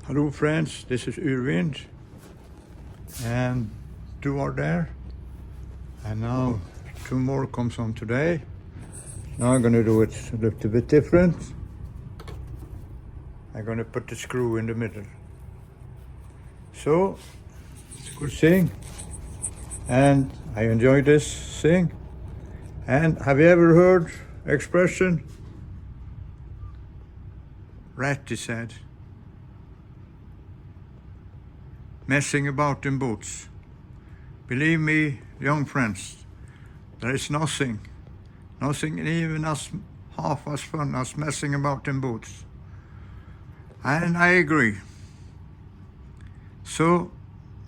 Hello friends, this is Yrvind and two are there, and now two more comes on today. Now I'm gonna do it a little bit different. I'm gonna put the screw in the middle. So it's a good thing, and I enjoy this thing. And have you ever heard expression? Ratty said, messing about in boats. Believe me, young friends, there is nothing even as half as fun as messing about in boats. And I agree. So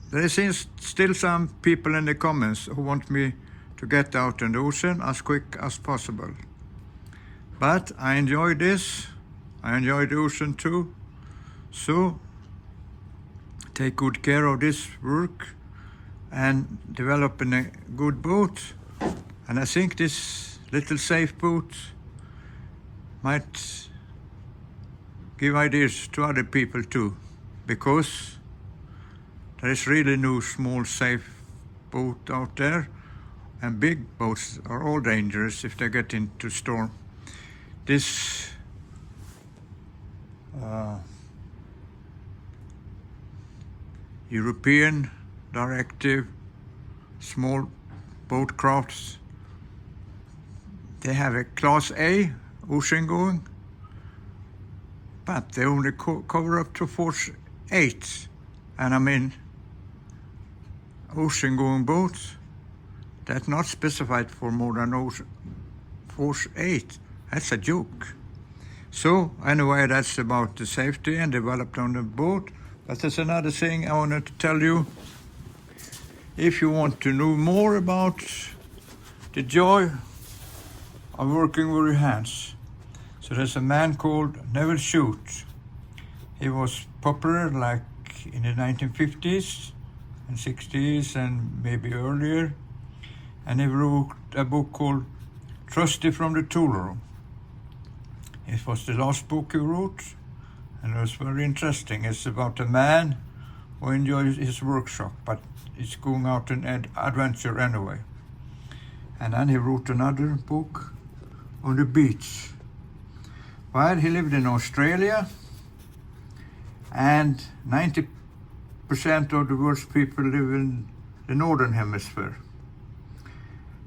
there is still some people in the comments who want me to get out in the ocean as quick as possible. But I enjoy this. I enjoy the ocean too. So take good care of this work and developing a good boat. And I think this little safe boat might give ideas to other people too, because there is really no small safe boat out there, and big boats are all dangerous if they get into storm. This European directive, small boat crafts, they have a class A ocean going, but they only cover up to force 8. And I mean, ocean going boats, that's not specified for more than force 8. That's a joke. So anyway, that's about the safety and developed on the boat. But there's another thing I wanted to tell you. If you want to know more about the joy of working with your hands, so there's a man called Nevil Shute. He was popular like in the 1950s and 60s and maybe earlier. And he wrote a book called Trusty from the Tool Room. It was the last book he wrote, and it was very interesting. It's about a man who enjoys his workshop, but is going out on an adventure anyway. And then he wrote another book on the beach. Well, he lived in Australia, and 90% of the world's people live in the northern hemisphere.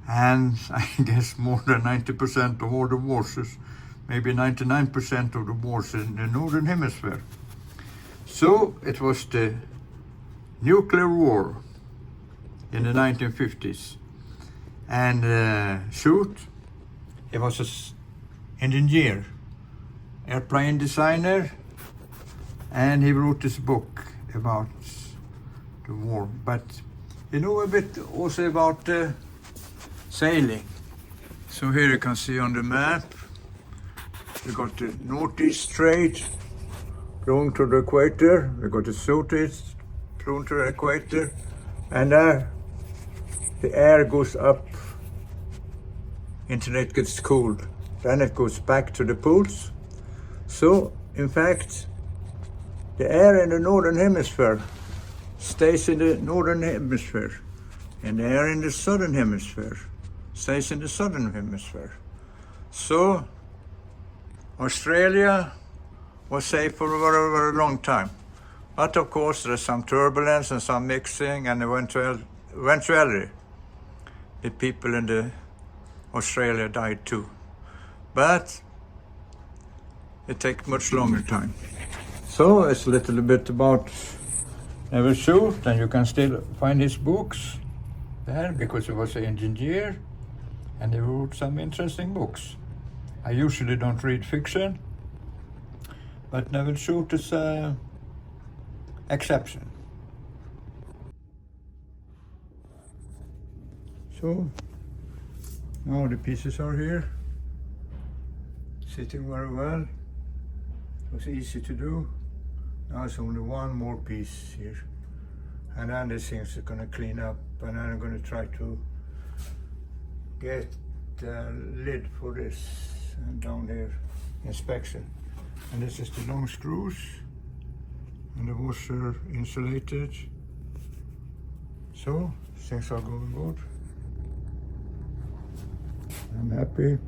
And I guess more than 90% of all the wars, maybe 99% of the wars in the northern hemisphere. So it was the nuclear war in the 1950s. And Shute, he was an engineer, airplane designer, and he wrote this book about the war. But you know a bit also about sailing. So here you can see on the map, we got the northeast trade going to the equator, we got the southeast going to the equator, and there the air goes up until it gets cold. Then it goes back to the poles. So in fact, the air in the northern hemisphere stays in the northern hemisphere, and the air in the southern hemisphere stays in the southern hemisphere. So Australia was safe for a very, very long time. But of course there's some turbulence and some mixing, and eventually the people in the Australia died too. But it takes much longer time. So it's a little bit about Nevil Shute, and you can still find his books there because he was an engineer and he wrote some interesting books. I usually don't read fiction, but Nevil Shute is an exception. So now the pieces are here, sitting very well. It was easy to do. Now it's only one more piece here, and then these things are going to clean up, and then I'm going to try to get the lid for this down here inspection. And this is the long screws, and the washer insulated. So things are going good. I'm happy.